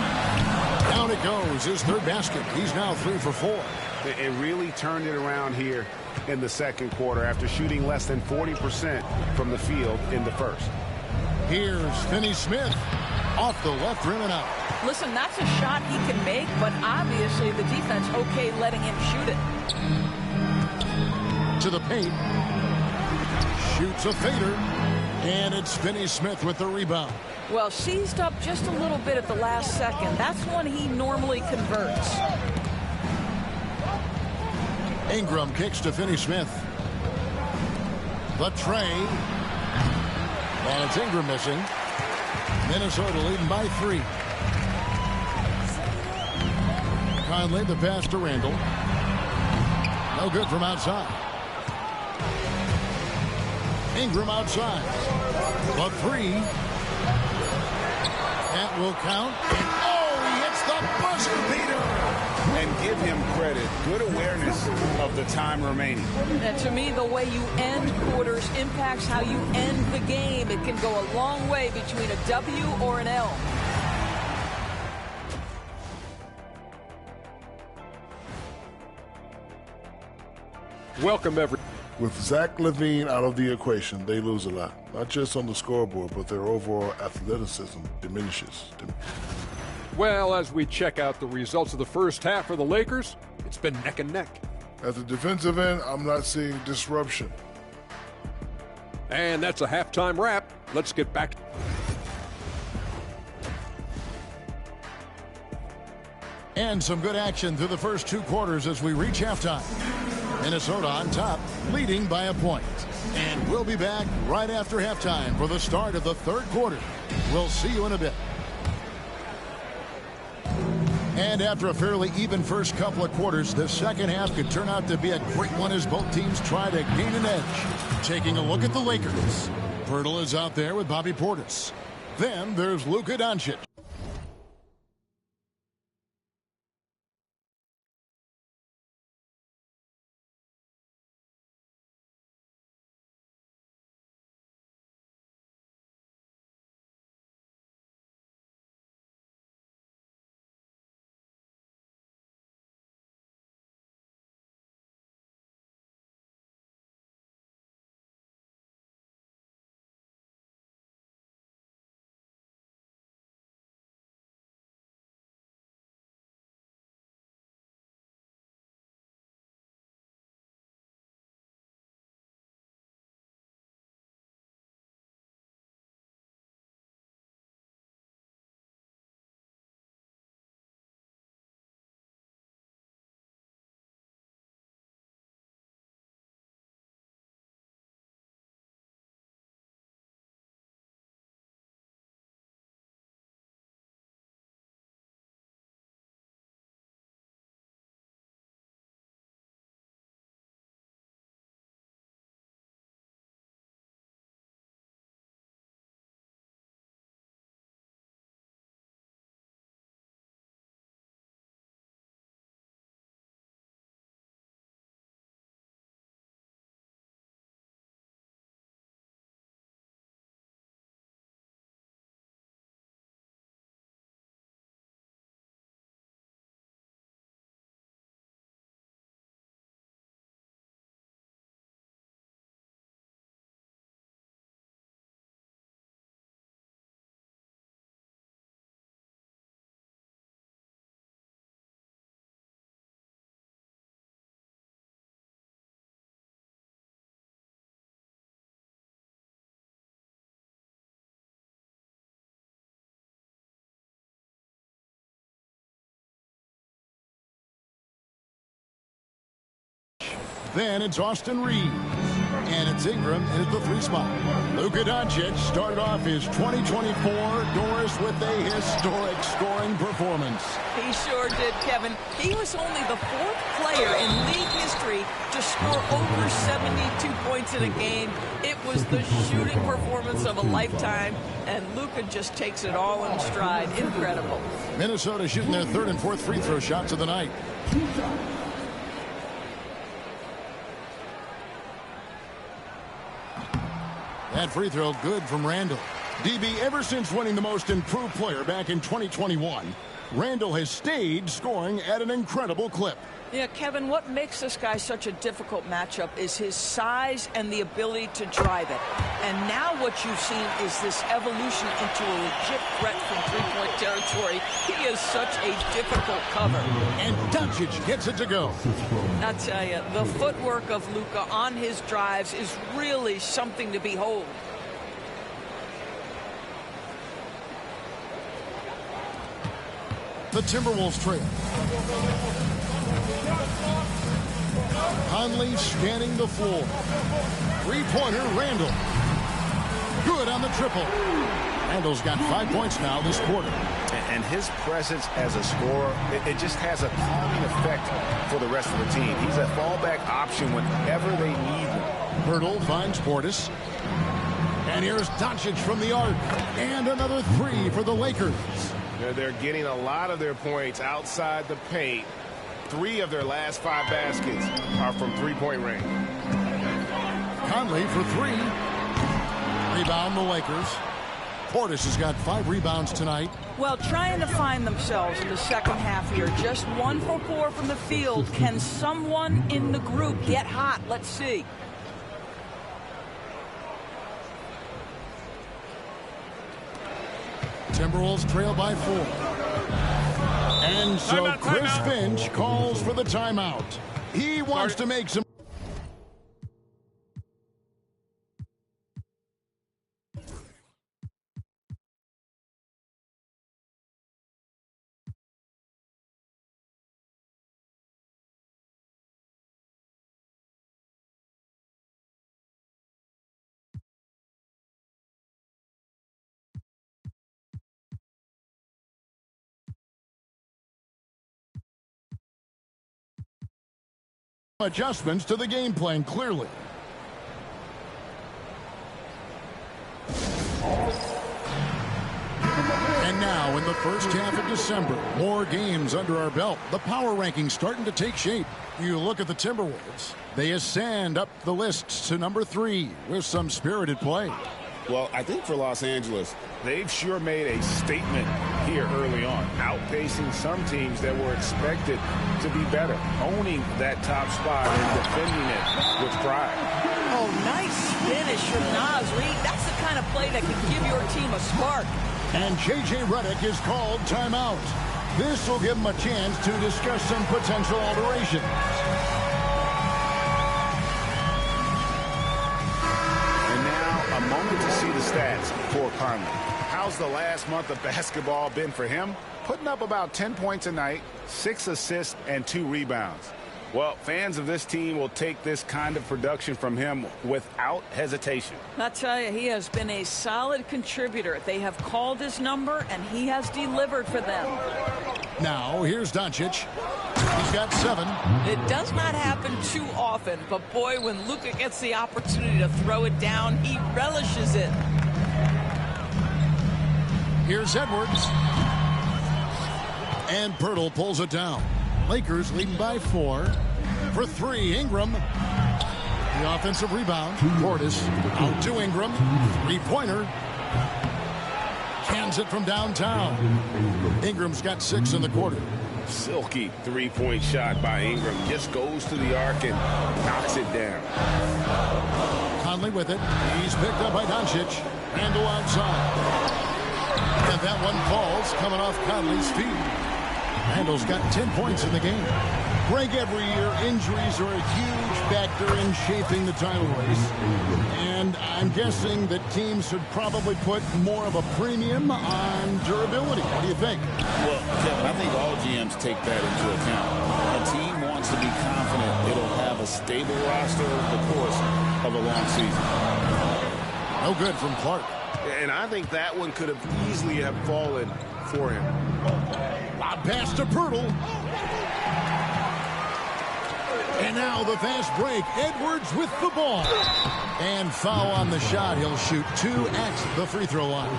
Down it goes. His third basket. He's now 3 for 4.
It really turned it around here in the second quarter after shooting less than 40% from the field in the first.
Here's Finney-Smith. Off the left rim and out.
Listen, that's a shot he can make, but obviously the defense okay letting him shoot it.
To the paint. Shoots a fader. And it's Finney-Smith with the rebound.
Well, seized up just a little bit at the last second. That's when he normally converts.
Ingram kicks to Finney-Smith. The tray. And it's Ingram missing. Minnesota leading by 3. Conley, the pass to Randle. No good from outside. Ingram outside. The 3. That will count. And he hits the buzzer beater.
And give him credit. Good awareness of the time remaining.
And to me, the way you end quarters impacts how you end the game. It can go a long way between a W or an L.
Welcome, everyone.
With Zach LaVine out of the equation, they lose a lot. Not just on the scoreboard, but their overall athleticism diminishes.
Well, as we check out the results of the first half for the Lakers, it's been neck and neck.
At the defensive end, I'm not seeing disruption.
And that's a halftime wrap. Let's get back.
And some good action through the first 2 quarters as we reach halftime. Minnesota on top, leading by a point. And we'll be back right after halftime for the start of the third quarter. We'll see you in a bit. And after a fairly even first couple of quarters, the second half could turn out to be a great one as both teams try to gain an edge. Taking a look at the Lakers. Pirtle is out there with Bobby Portis. Then there's Luka Doncic. Then it's Austin Reeves. And it's Ingram at the 3 spot. Luka Doncic started off his 2024 Doris with a historic scoring performance.
He sure did, Kevin. He was only the 4th player in league history to score over 72 points in a game. It was the shooting performance of a lifetime, and Luka just takes it all in stride. Incredible.
Minnesota shooting their 3rd and 4th free throw shots of the night. That free throw good from Randall. DB, ever since winning the most improved player back in 2021, Randall has stayed scoring at an incredible clip.
Yeah, Kevin, what makes this guy such a difficult matchup is his size and the ability to drive it. And now what you've seen is this evolution into a legit threat from three-point territory. He is such a difficult cover.
And Doncic gets it to go.
I tell you, the footwork of Luka on his drives is really something to behold.
The Timberwolves trail. Conley scanning the floor. Three-pointer, Randall. Good on the triple. Randall's got 5 points now this quarter.
And his presence as a scorer, it just has a calming effect for the rest of the team. He's a fallback option whenever they need him.
Hurdle finds Portis. And here's Doncic from the arc. And another 3 for the Lakers.
They're getting a lot of their points outside the paint. 3 of their last 5 baskets are from three-point range.
Conley for 3. Rebound the Lakers. Portis has got 5 rebounds tonight.
Well, trying to find themselves in the second half here. Just 1 for 4 from the field. Can someone in the group get hot? Let's see.
Timberwolves trail by 4. And so Chris Finch calls for the timeout. He wants to make some. Adjustments to the game plan, clearly. And now in the first half of December, more games under our belt. The power rankings starting to take shape. You look at the Timberwolves. They ascend up the list to number 3 with some spirited play.
Well, I think for Los Angeles, they've sure made a statement here early on, outpacing some teams that were expected to be better, owning that top spot and defending it with pride.
Oh, nice finish from Naz Reid. That's the kind of play that can give your team a spark.
And J.J. Redick is called timeout. This will give him a chance to discuss some potential alterations.
A moment to see the stats for Conley. How's the last month of basketball been for him? Putting up about 10 points a night, 6 assists, and 2 rebounds. Well, fans of this team will take this kind of production from him without hesitation.
I tell you, he has been a solid contributor. They have called his number, and he has delivered for them.
Now, here's Doncic. He's got 7.
It does not happen too often, but boy, when Luka gets the opportunity to throw it down, he relishes it.
Here's Edwards. And Pirtle pulls it down. Lakers leading by 4. For 3, Ingram. The offensive rebound. Portis out to Ingram. Three-pointer. Cans it from downtown. Ingram's got 6 in the quarter.
Silky three-point shot by Ingram. Just goes to the arc and knocks it down.
Conley with it. He's picked up by Doncic. Randall outside. And that one falls coming off Conley's feet. Randall's got 10 points in the game. Greg, every year injuries are a huge factor in shaping the title race. And I'm guessing that teams should probably put more of a premium on durability. What do you think?
Well, Kevin, I think all GMs take that into account. the team wants to be confident it'll have a stable roster over the course of a long season.
No good from Clark.
And I think that one could have easily have fallen for him.
Lob pass to Pirtle. And now the fast break. Edwards with the ball. And foul on the shot. He'll shoot 2 at the free throw line.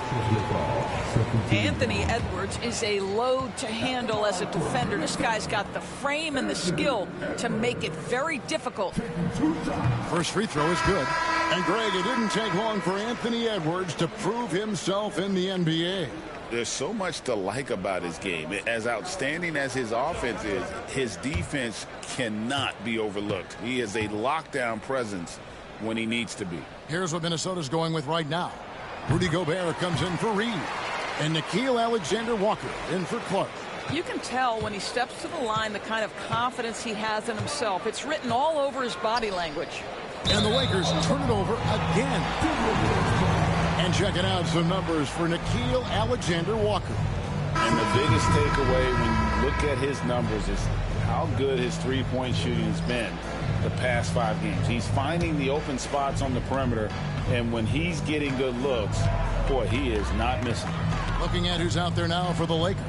Anthony Edwards is a load to handle as a defender. This guy's got the frame and the skill to make it very difficult.
First free throw is good. And Greg, it didn't take long for Anthony Edwards to prove himself in the NBA.
There's so much to like about his game. As outstanding as his offense is, his defense cannot be overlooked. He is a lockdown presence when he needs to be.
Here's what Minnesota's going with right now. Rudy Gobert comes in for Reed. And Nickeil Alexander-Walker in for Clark.
You can tell when he steps to the line the kind of confidence he has in himself. It's written all over his body language.
And the Lakers turn it over again. And checking out some numbers for Nickeil Alexander-Walker.
And the biggest takeaway when you look at his numbers is how good his three-point shooting has been the past 5 games. He's finding the open spots on the perimeter, and when he's getting good looks, boy, he is not missing.
Looking at who's out there now for the Lakers.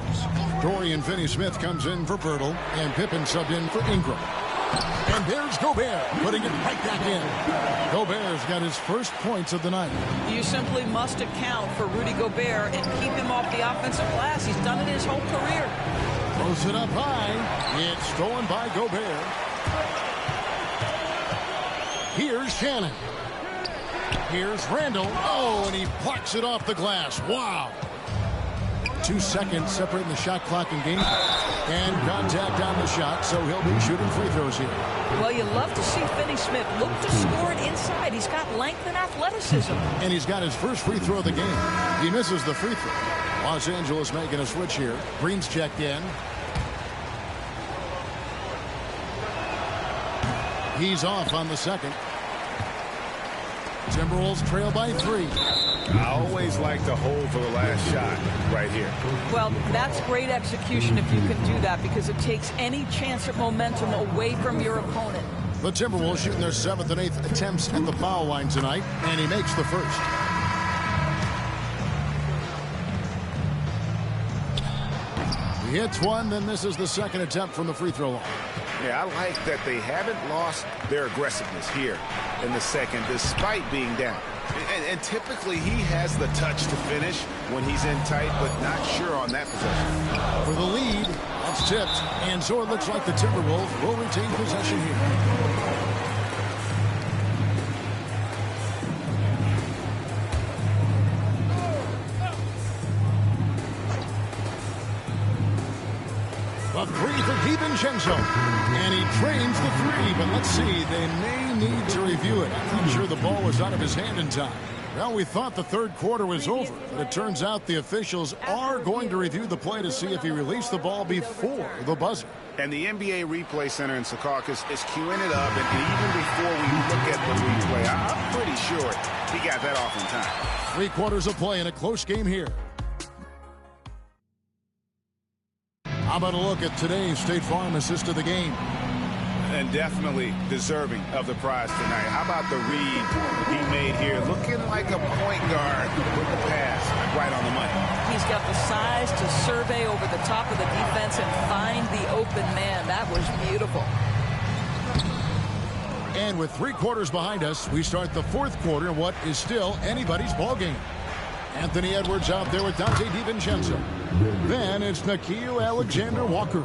Dorian Finney-Smith comes in for Pirtle, and Pippen subbed in for Ingram. And there's Gobert, putting it right back in. Gobert's got his first points of the night.
You simply must account for Rudy Gobert and keep him off the offensive glass. He's done it his whole career.
Throws it up high. It's stolen by Gobert. Here's Shannon. Here's Randall. Oh, and he plucks it off the glass. Wow. 2 seconds separating the shot clock and game. And contact on the shot, so he'll be shooting free throws here.
Well, you love to see Finney-Smith look to score it inside. He's got length and athleticism.
And he's got his first free throw of the game. He misses the free throw. Los Angeles making a switch here. Green's checked in. He's off on the second. Timberwolves trail by 3.
I always like to hold for the last shot right here.
Well, that's great execution if you can do that, because it takes any chance at momentum away from your opponent.
The Timberwolves shooting their 7th and 8th attempts at the foul line tonight, and he makes the first. He hits one, then misses the second attempt from the free throw line.
Yeah, I like that they haven't lost their aggressiveness here in the second, despite being down. And typically he has the touch to finish when he's in tight, but not sure on that possession.
For the lead, that's tipped, and so it looks like the Timberwolves will retain possession here. A 3 for DiVincenzo. And he trains the 3, but let's see, they may need to review it. I'm not sure the ball was out of his hand in time. Well, we thought the third quarter was over, but it turns out the officials are going to review the play to see if he released the ball before the buzzer.
And the NBA Replay Center in Secaucus is queuing it up, and even before we look at the replay, I'm pretty sure he got that off in time.
3 quarters of play in a close game here. How about a look at today's State Farm assist of the game?
And definitely deserving of the prize tonight. How about the read he made here? Looking like a point guard with the pass right on the money.
He's got the size to survey over the top of the defense and find the open man. That was beautiful.
And with 3 quarters behind us, we start the 4th quarter in what is still anybody's ball game. Anthony Edwards out there with Dante DiVincenzo. Then it's Nickeil Alexander-Walker.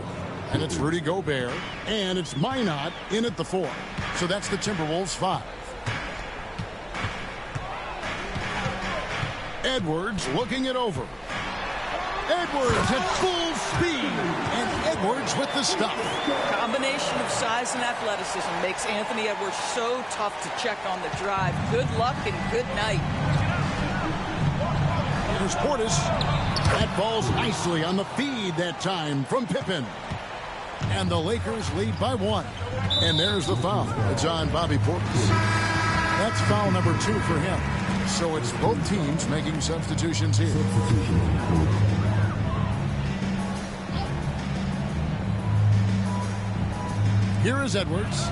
And it's Rudy Gobert. And it's Minot in at the 4. So that's the Timberwolves 5. Edwards looking it over. Edwards at full speed. And Edwards with the stop.
Combination of size and athleticism makes Anthony Edwards so tough to check on the drive. Good luck and good night.
Here's Portis. That falls nicely on the feed that time from Pippen. And the Lakers lead by 1. And there's the foul. It's on Bobby Portis. That's foul number 2 for him. So it's both teams making substitutions here. Here is Edwards.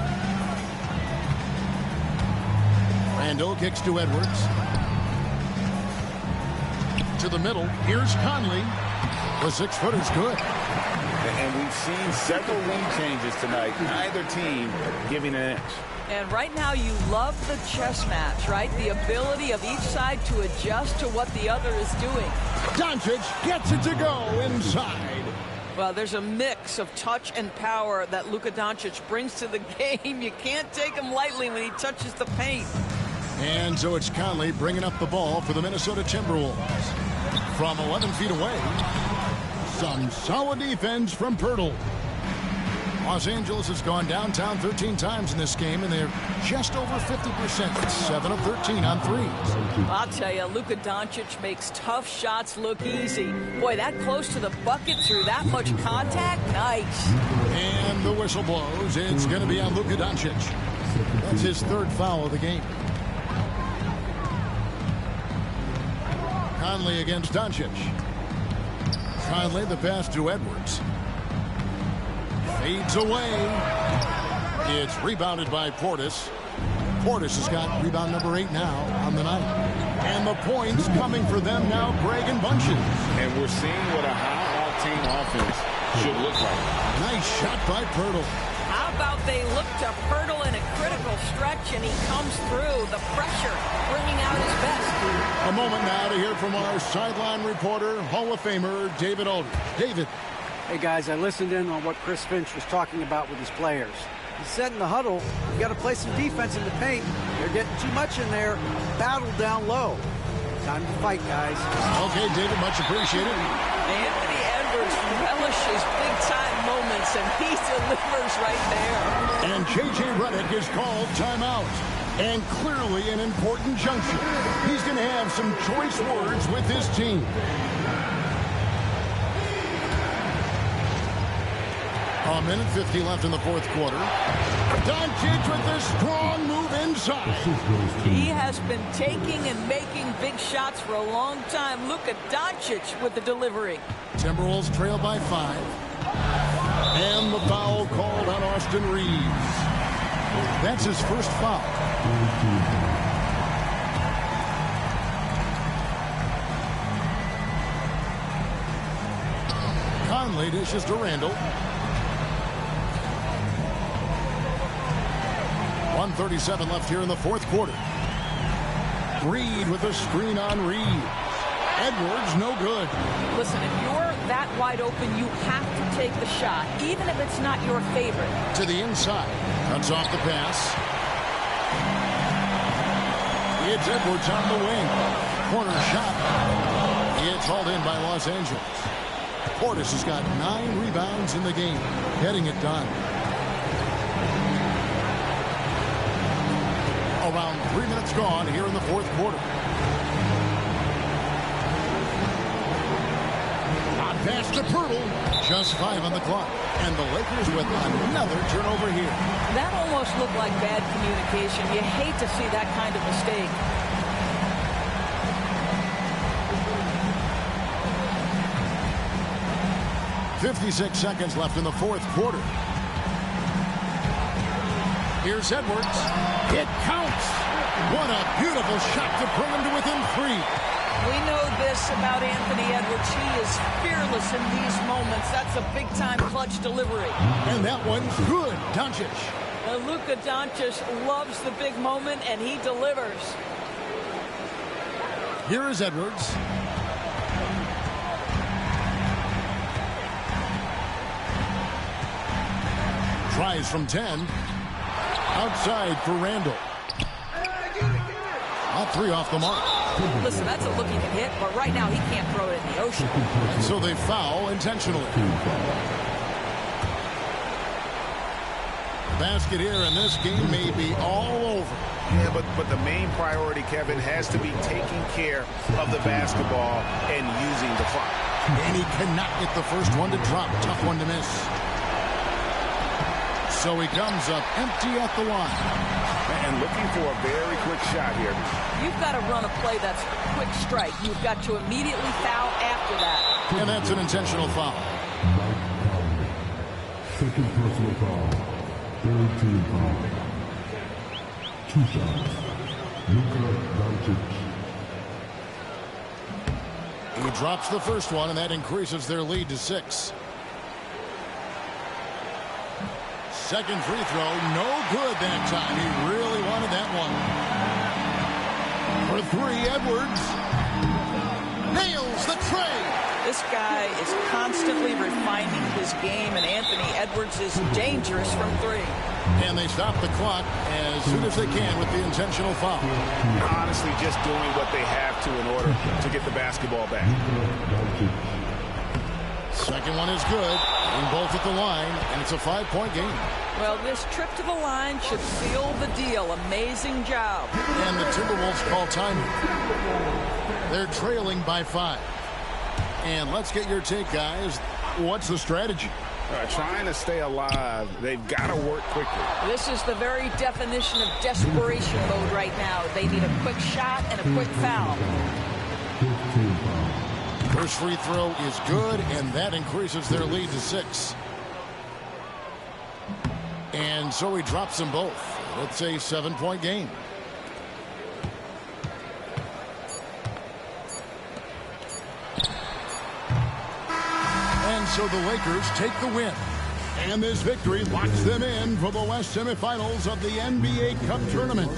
Randall kicks to Edwards. To the middle. Here's Conley. The 6-footer's good.
And we've seen several lead changes tonight. Neither team giving an inch.
And right now you love the chess match, right? The ability of each side to adjust to what the other is doing.
Doncic gets it to go inside.
Well, there's a mix of touch and power that Luka Doncic brings to the game. You can't take him lightly when he touches the paint.
And so it's Conley bringing up the ball for the Minnesota Timberwolves. From 11 feet away, some solid defense from Poeltl. Los Angeles has gone downtown 13 times in this game, and they're just over 50%. 7 of 13 on threes.
I'll tell you, Luka Doncic makes tough shots look easy. Boy, that close to the bucket through that much contact, nice.
And the whistle blows. It's going to be on Luka Doncic. That's his 3rd foul of the game. Conley against Doncic. Conley, the pass to Edwards. Fades away. It's rebounded by Portis. Portis has got rebound number 8 now on the night. And the points coming for them now, Greg and Bunches.
And we're seeing what a high-octane offense should look like.
Nice shot by Poeltl.
How about they look to Poeltl in a critical stretch, and he comes through. The pressure, bringing out his best.
A moment now to hear from our sideline reporter, Hall of Famer, David Aldridge. David.
Hey, guys, I listened in on what Chris Finch was talking about with his players. He said in the huddle, you got to play some defense in the paint. They're getting too much in there. Battle down low. Time to fight, guys.
Okay, David, much appreciated.
Anthony Edwards relishes big-time moments, and he delivers right there.
And J.J. Redick is called timeout. And clearly an important juncture. He's going to have some choice words with his team. A minute 50 left in the 4th quarter. Doncic with a strong move inside.
He has been taking and making big shots for a long time. Luka Doncic with the delivery.
Timberwolves trail by 5. And the foul called on Austin Reeves. That's his first foul. Conley dishes to Randall. 1:37 left here in the 4th quarter. Reed with a screen on Reed. Edwards, no good.
Listen, if you're that wide open, you have to take the shot, even if it's not your favorite.
To the inside. Cuts off the pass. It's Edwards on the wing. Corner shot. It's hauled in by Los Angeles. Portis has got 9 rebounds in the game. Getting it done. Around 3 minutes gone here in the 4th quarter. On pass to Poeltl. Just 5 on the clock. And the Lakers with another turnover here.
That almost looked like bad communication. You hate to see that kind of mistake.
.56 seconds left in the 4th quarter. Here's Edwards. It counts. What a beautiful shot to bring him to within 3.
We know this about Anthony Edwards. He is fearless in these moments. That's a big-time clutch delivery.
And that one's good. Doncic.
Luka Doncic loves the big moment, and he delivers.
Here is Edwards. Tries from 10. Outside for Randall. All 3 off the mark.
Listen, that's a look he can hit, but right now he can't throw it in the ocean.
So they foul intentionally. Basket here, and this game may be all over.
Yeah, but the main priority, Kevin, has to be taking care of the basketball and using the clock.
And he cannot get the first one to drop. Tough one to miss. So he comes up empty at the line.
And looking for a very quick shot here.
You've got to run a play that's a quick strike. You've got to immediately foul after that.
And that's an intentional foul.
Second personal foul. Third team foul. 2 shots. Luka Doncic.
He drops the first one, and that increases their lead to 6. Second free throw, no good that time. He really wanted that one. For 3, Edwards nails the tray.
This guy is constantly refining his game, and Anthony Edwards is dangerous from 3.
And they stop the clock as soon as they can with the intentional foul.
Honestly, just doing what they have to in order to get the basketball back.
Second one is good, and both at the line, and it's a 5-point game.
Well, this trip to the line should seal the deal. Amazing job.
And the Timberwolves call timeout. They're trailing by 5. And let's get your take, guys. What's the strategy?
Trying to stay alive, they've got to work quickly.
This is the very definition of desperation mode right now. They need a quick shot and a quick foul.
First free throw is good, and that increases their lead to 6. And so he drops them both. It's a 7-point game. And so the Lakers take the win. And this victory locks them in for the West semifinals of the NBA Cup tournament.